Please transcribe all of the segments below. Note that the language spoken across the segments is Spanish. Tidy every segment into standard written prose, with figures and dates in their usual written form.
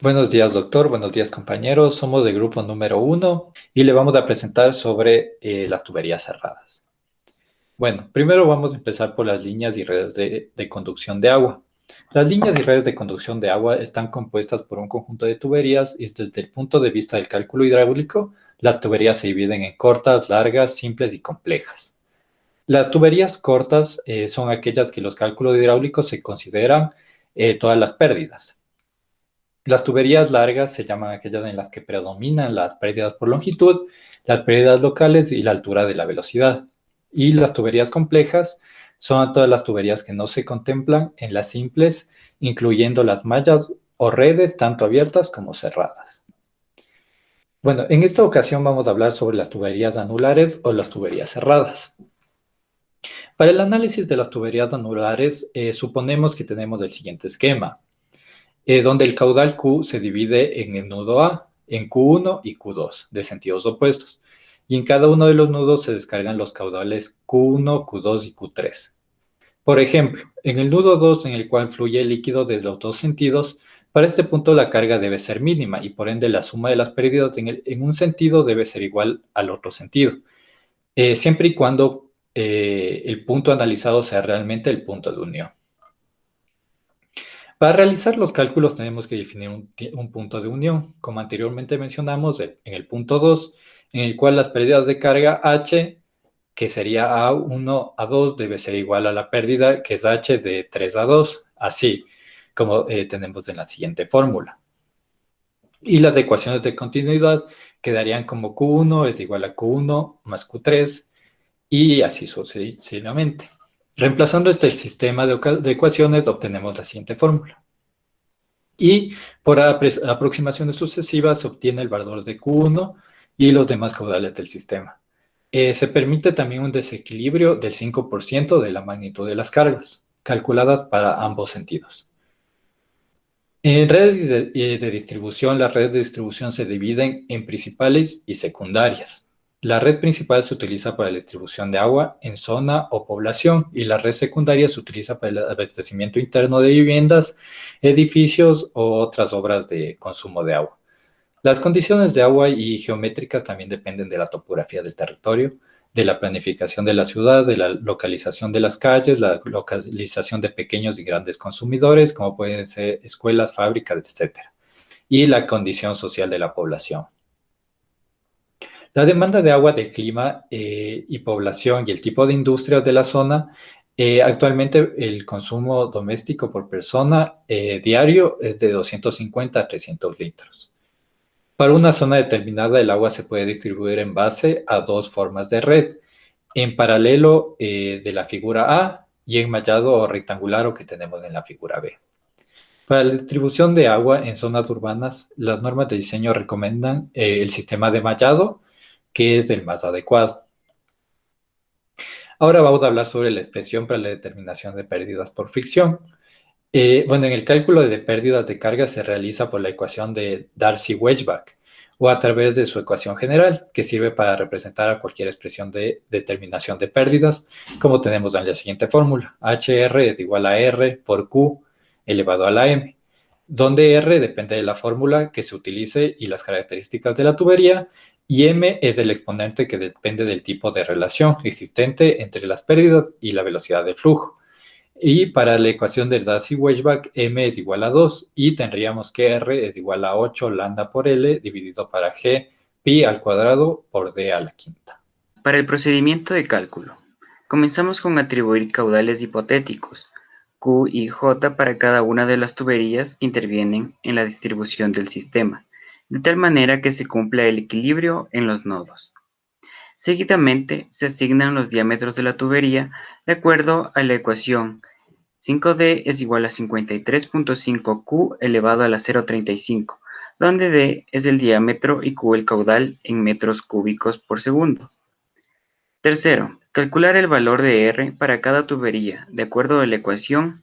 Buenos días, doctor. Buenos días, compañeros. Somos del grupo número uno y le vamos a presentar sobre las tuberías cerradas. Bueno, primero vamos a empezar por las líneas y redes de conducción de agua. Las líneas y redes de conducción de agua están compuestas por un conjunto de tuberías y desde el punto de vista del cálculo hidráulico, las tuberías se dividen en cortas, largas, simples y complejas. Las tuberías cortas son aquellas que los cálculos hidráulicos se consideran todas las pérdidas. Las tuberías largas se llaman aquellas en las que predominan las pérdidas por longitud, las pérdidas locales y la altura de la velocidad. Y las tuberías complejas son todas las tuberías que no se contemplan en las simples, incluyendo las mallas o redes tanto abiertas como cerradas. Bueno, en esta ocasión vamos a hablar sobre las tuberías anulares o las tuberías cerradas. Para el análisis de las tuberías anulares, suponemos que tenemos el siguiente esquema. Donde el caudal Q se divide en el nudo A, en Q1 y Q2, de sentidos opuestos. Y en cada uno de los nudos se descargan los caudales Q1, Q2 y Q3. Por ejemplo, en el nudo 2, en el cual fluye el líquido desde los dos sentidos, para este punto la carga debe ser mínima y por ende la suma de las pérdidas en un sentido debe ser igual al otro sentido, siempre y cuando el punto analizado sea realmente el punto de unión. Para realizar los cálculos tenemos que definir un punto de unión, como anteriormente mencionamos en el punto 2, en el cual las pérdidas de carga H, que sería A1 a 2, debe ser igual a la pérdida que es H de 3 a 2, así como tenemos en la siguiente fórmula. Y las ecuaciones de continuidad quedarían como Q1 es igual a Q1 más Q3 y así sucesivamente. Reemplazando este sistema de ecuaciones obtenemos la siguiente fórmula. Y por aproximaciones sucesivas se obtiene el valor de Q1 y los demás caudales del sistema. Se permite también un desequilibrio del 5% de la magnitud de las cargas, calculadas para ambos sentidos. En redes de distribución, las redes de distribución se dividen en principales y secundarias. La red principal se utiliza para la distribución de agua en zona o población y la red secundaria se utiliza para el abastecimiento interno de viviendas, edificios o otras obras de consumo de agua. Las condiciones de agua y geométricas también dependen de la topografía del territorio, de la planificación de la ciudad, de la localización de las calles, la localización de pequeños y grandes consumidores, como pueden ser escuelas, fábricas, etcétera, y la condición social de la población. La demanda de agua del clima y población y el tipo de industrias de la zona, actualmente el consumo doméstico por persona diario es de 250 a 300 litros. Para una zona determinada, el agua se puede distribuir en base a dos formas de red, en paralelo de la figura A y en mallado o rectangular o que tenemos en la figura B. Para la distribución de agua en zonas urbanas, las normas de diseño recomiendan el sistema de mallado, que es el más adecuado. Ahora vamos a hablar sobre la expresión para la determinación de pérdidas por fricción. Bueno, en el cálculo de pérdidas de carga se realiza por la ecuación de Darcy-Weisbach o a través de su ecuación general, que sirve para representar a cualquier expresión de determinación de pérdidas, como tenemos en la siguiente fórmula. HR es igual a R por Q elevado a la M, donde R depende de la fórmula que se utilice y las características de la tubería, y M es el exponente que depende del tipo de relación existente entre las pérdidas y la velocidad de flujo. Y para la ecuación del Darcy-Weisbach, M es igual a 2 y tendríamos que R es igual a 8 lambda por L dividido para G pi al cuadrado por D a la quinta. Para el procedimiento de cálculo, comenzamos con atribuir caudales hipotéticos, Q y J para cada una de las tuberías que intervienen en la distribución del sistema, de tal manera que se cumpla el equilibrio en los nodos. Seguidamente, se asignan los diámetros de la tubería de acuerdo a la ecuación 5D es igual a 53.5 Q elevado a la 0.35, donde D es el diámetro y Q el caudal en metros cúbicos por segundo. Tercero, calcular el valor de R para cada tubería de acuerdo a la ecuación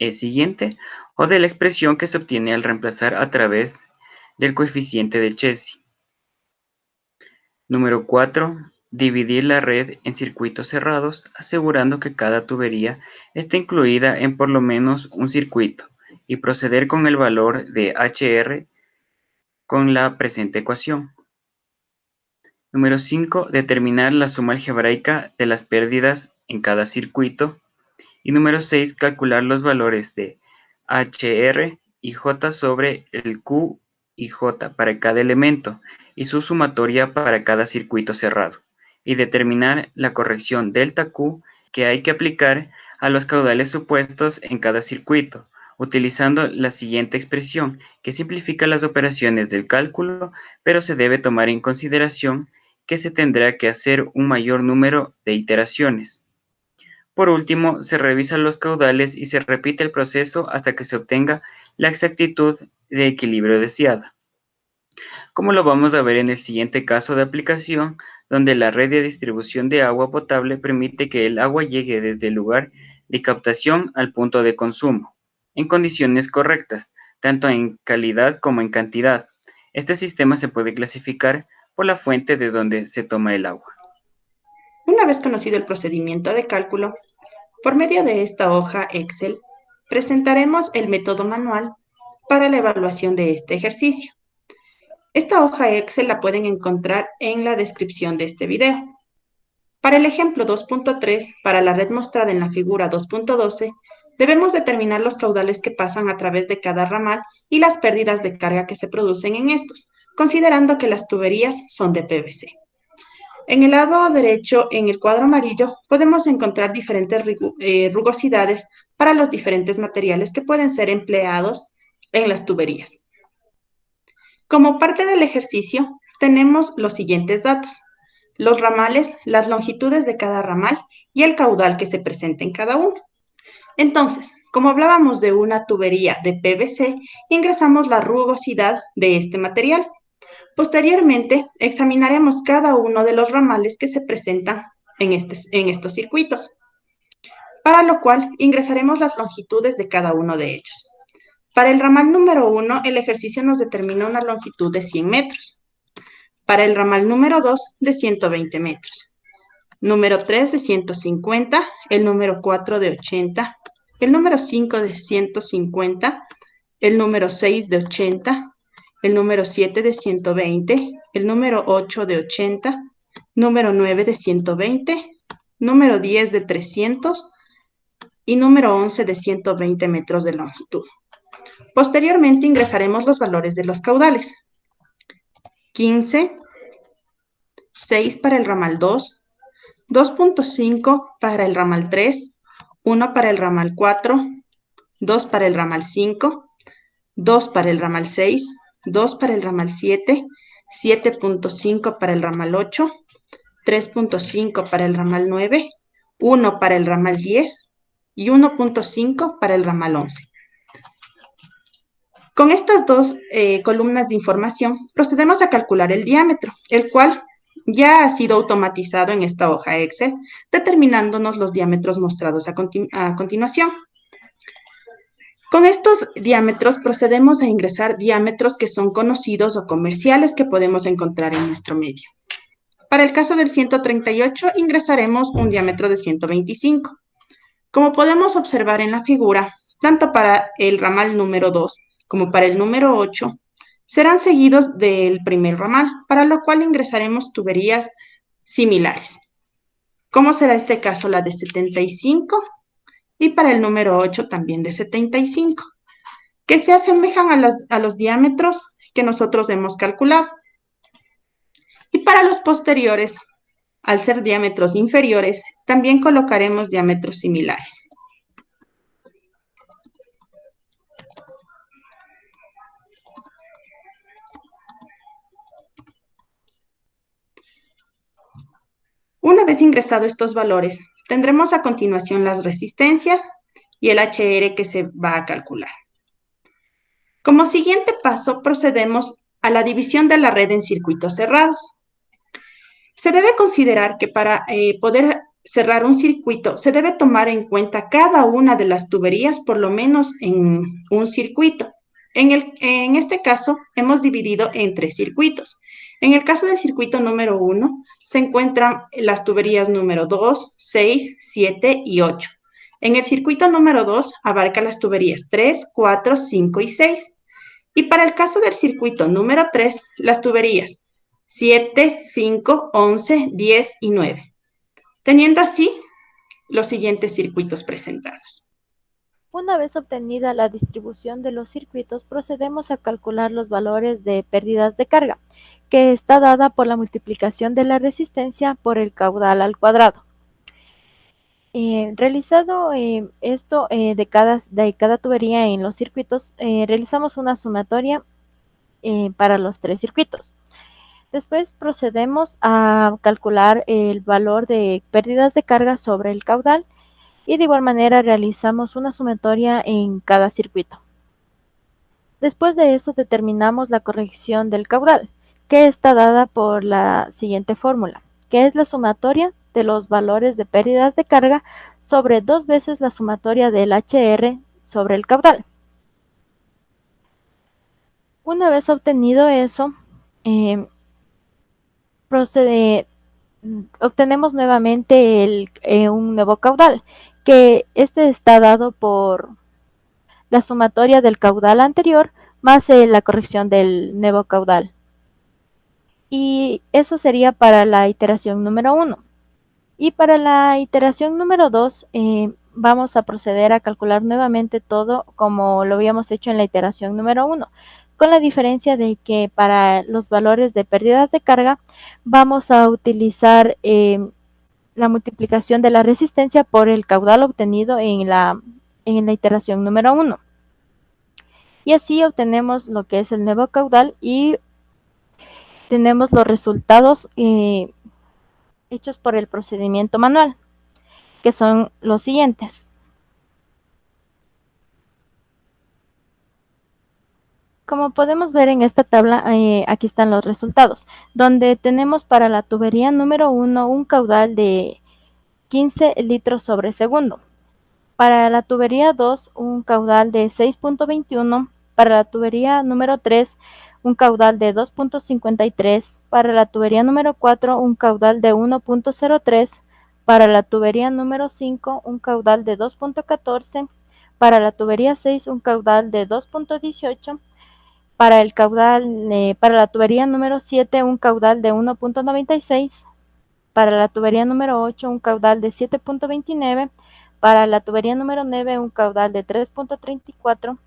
siguiente o de la expresión que se obtiene al reemplazar a través del coeficiente de Chesi. Número 4. Dividir la red en circuitos cerrados, asegurando que cada tubería esté incluida en por lo menos un circuito y proceder con el valor de HR con la presente ecuación. Número 5. Determinar la suma algebraica de las pérdidas en cada circuito. Y número 6. Calcular los valores de HR y J sobre el Q y J para cada elemento y su sumatoria para cada circuito cerrado. Y determinar la corrección delta Q que hay que aplicar a los caudales supuestos en cada circuito, utilizando la siguiente expresión que simplifica las operaciones del cálculo, pero se debe tomar en consideración que se tendrá que hacer un mayor número de iteraciones. Por último, se revisan los caudales y se repite el proceso hasta que se obtenga la exactitud de equilibrio deseada, como lo vamos a ver en el siguiente caso de aplicación, donde la red de distribución de agua potable permite que el agua llegue desde el lugar de captación al punto de consumo, en condiciones correctas, tanto en calidad como en cantidad. Este sistema se puede clasificar por la fuente de donde se toma el agua. Una vez conocido el procedimiento de cálculo, por medio de esta hoja Excel, presentaremos el método manual para la evaluación de este ejercicio. Esta hoja Excel la pueden encontrar en la descripción de este video. Para el ejemplo 2.3, para la red mostrada en la figura 2.12, debemos determinar los caudales que pasan a través de cada ramal y las pérdidas de carga que se producen en estos, considerando que las tuberías son de PVC. En el lado derecho, en el cuadro amarillo, podemos encontrar diferentes rugosidades para los diferentes materiales que pueden ser empleados en las tuberías. Como parte del ejercicio, tenemos los siguientes datos: los ramales, las longitudes de cada ramal y el caudal que se presenta en cada uno. Entonces, como hablábamos de una tubería de PVC, ingresamos la rugosidad de este material. Posteriormente, examinaremos cada uno de los ramales que se presentan en estos circuitos, para lo cual ingresaremos las longitudes de cada uno de ellos. Para el ramal número 1, el ejercicio nos determina una longitud de 100 metros. Para el ramal número 2, de 120 metros. Número 3, de 150. El número 4, de 80. El número 5, de 150. El número 6, de 80. El número 7, de 120. El número 8, de 80. Número 9, de 120. Número 10, de 300. Y número 11, de 120 metros de longitud. Posteriormente ingresaremos los valores de los caudales. 15, 6 para el ramal 2, 2.5 para el ramal 3, 1 para el ramal 4, 2 para el ramal 5, 2 para el ramal 6, 2 para el ramal 7, 7.5 para el ramal 8, 3.5 para el ramal 9, 1 para el ramal 10 y 1.5 para el ramal 11. Con estas dos columnas de información, procedemos a calcular el diámetro, el cual ya ha sido automatizado en esta hoja Excel, determinándonos los diámetros mostrados a continuación. Con estos diámetros procedemos a ingresar diámetros que son conocidos o comerciales que podemos encontrar en nuestro medio. Para el caso del 138, ingresaremos un diámetro de 125. Como podemos observar en la figura, tanto para el ramal número 2 como para el número 8, serán seguidos del primer ramal, para lo cual ingresaremos tuberías similares. ¿Cómo será este caso? La de 75 y para el número 8 también de 75, que se asemejan a los diámetros que nosotros hemos calculado. Y para los posteriores, al ser diámetros inferiores, también colocaremos diámetros similares. Una vez ingresados estos valores, tendremos a continuación las resistencias y el HR que se va a calcular. Como siguiente paso, procedemos a la división de la red en circuitos cerrados. Se debe considerar que para poder cerrar un circuito, se debe tomar en cuenta cada una de las tuberías, por lo menos en un circuito. En este caso, hemos dividido en 3 circuitos. En el caso del circuito número 1, se encuentran las tuberías número 2, 6, 7 y 8. En el circuito número 2 abarca las tuberías 3, 4, 5 y 6. Y para el caso del circuito número 3, las tuberías 7, 5, 11, 10 y 9, teniendo así los siguientes circuitos presentados. Una vez obtenida la distribución de los circuitos, procedemos a calcular los valores de pérdidas de carga, que está dada por la multiplicación de la resistencia por el caudal al cuadrado. Realizado esto de cada tubería en los circuitos, realizamos una sumatoria para los 3 circuitos. Después procedemos a calcular el valor de pérdidas de carga sobre el caudal y de igual manera realizamos una sumatoria en cada circuito. Después de eso determinamos la corrección del caudal, que está dada por la siguiente fórmula, que es la sumatoria de los valores de pérdidas de carga sobre 2 veces la sumatoria del HR sobre el caudal. Una vez obtenido eso, obtenemos nuevamente un nuevo caudal, que este está dado por la sumatoria del caudal anterior más la corrección del nuevo caudal. Y eso sería para la iteración número 1. Y para la iteración número 2 vamos a proceder a calcular nuevamente todo como lo habíamos hecho en la iteración número 1, con la diferencia de que para los valores de pérdidas de carga vamos a utilizar la multiplicación de la resistencia por el caudal obtenido en la iteración número 1. Y así obtenemos lo que es el nuevo caudal y tenemos los resultados hechos por el procedimiento manual, que son los siguientes. Como podemos ver en esta tabla, aquí están los resultados, donde tenemos para la tubería número 1 un caudal de 15 litros sobre segundo. Para la tubería 2, un caudal de 6.21. Para la tubería número 3, un caudal de 2.53. Para la tubería número 4, un caudal de 1.03. Para la tubería número 5, un caudal de 2.14. Para la tubería 6, un caudal de 2.18. Para la tubería número 7, un caudal de 1.96. Para la tubería número 8, un caudal de 7.29. Para la tubería número 9, un caudal de 3.34.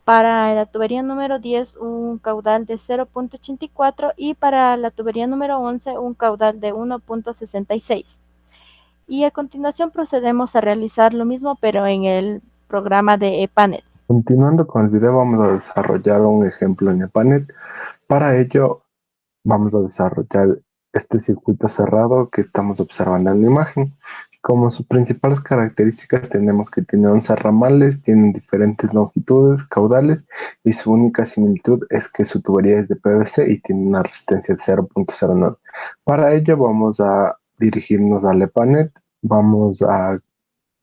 Para la tubería número 10, un caudal de 0.84. Y para la tubería número 11, un caudal de 1.66. Y a continuación procedemos a realizar lo mismo, pero en el programa de EPANET. Continuando con el video, vamos a desarrollar un ejemplo en EPANET. Para ello, vamos a desarrollar este circuito cerrado que estamos observando en la imagen. Como sus principales características tenemos que tiene 11 ramales, tienen diferentes longitudes, caudales, y su única similitud es que su tubería es de PVC y tiene una resistencia de 0.09. Para ello vamos a dirigirnos al EPANET.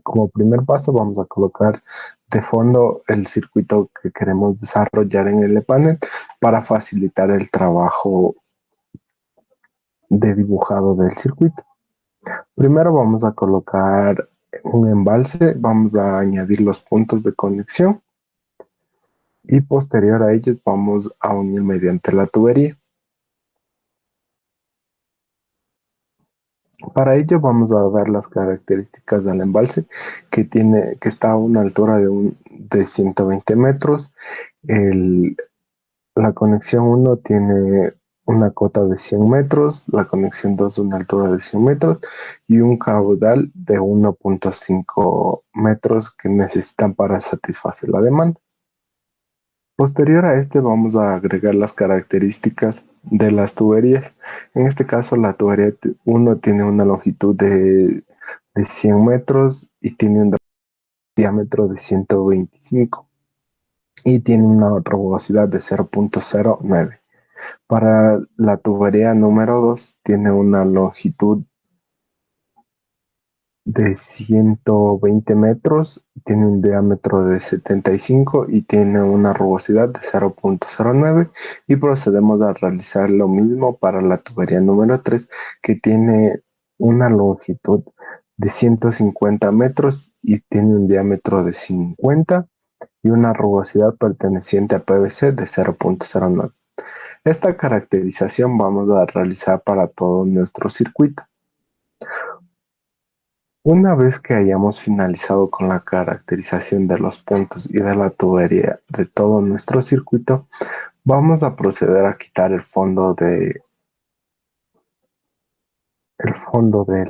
Como primer paso, vamos a colocar de fondo el circuito que queremos desarrollar en el EPANET para facilitar el trabajo de dibujado del circuito. Primero vamos a colocar un embalse, vamos a añadir los puntos de conexión y posterior a ellos vamos a unir mediante la tubería. Para ello vamos a dar las características del embalse que está a una altura de 120 metros. La conexión 1 tiene una cota de 100 metros, la conexión 2 una altura de 100 metros y un caudal de 1.5 metros que necesitan para satisfacer la demanda. Posterior a este vamos a agregar las características de las tuberías. En este caso la tubería 1 tiene una longitud de 100 metros y tiene un diámetro de 125 y tiene una rugosidad de 0.09. Para la tubería número 2 tiene una longitud de 120 metros, tiene un diámetro de 75 y tiene una rugosidad de 0.09 y procedemos a realizar lo mismo para la tubería número 3 que tiene una longitud de 150 metros y tiene un diámetro de 50 y una rugosidad perteneciente a PVC de 0.09. Esta caracterización vamos a realizar para todo nuestro circuito. Una vez que hayamos finalizado con la caracterización de los puntos y de la tubería de todo nuestro circuito, vamos a proceder a quitar el fondo de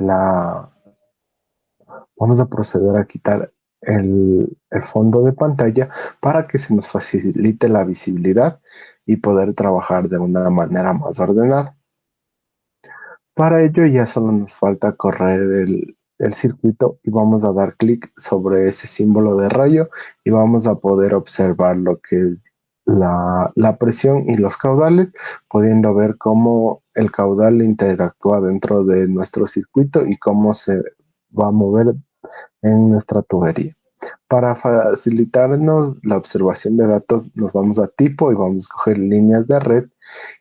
la. Vamos a proceder a quitar el fondo de pantalla para que se nos facilite la visibilidad y poder trabajar de una manera más ordenada. Para ello ya solo nos falta correr el circuito y vamos a dar clic sobre ese símbolo de rayo y vamos a poder observar lo que es la presión y los caudales, pudiendo ver cómo el caudal interactúa dentro de nuestro circuito y cómo se va a mover en nuestra tubería. Para facilitarnos la observación de datos, nos vamos a tipo y vamos a escoger líneas de red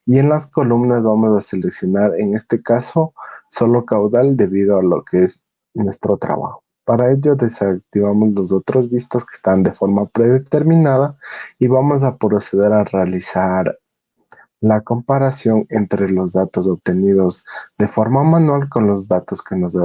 y en las columnas vamos a seleccionar, en este caso, solo caudal debido a lo que es nuestro trabajo. Para ello desactivamos los otros vistos que están de forma predeterminada y vamos a proceder a realizar la comparación entre los datos obtenidos de forma manual con los datos que nos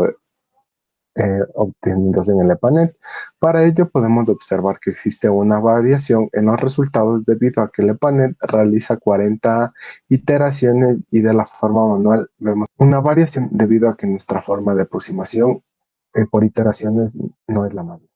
obtenidos en el EPANET. Para ello podemos observar que existe una variación en los resultados debido a que el EPANET realiza 40 iteraciones y de la forma manual vemos una variación debido a que nuestra forma de aproximación por iteraciones no es la misma.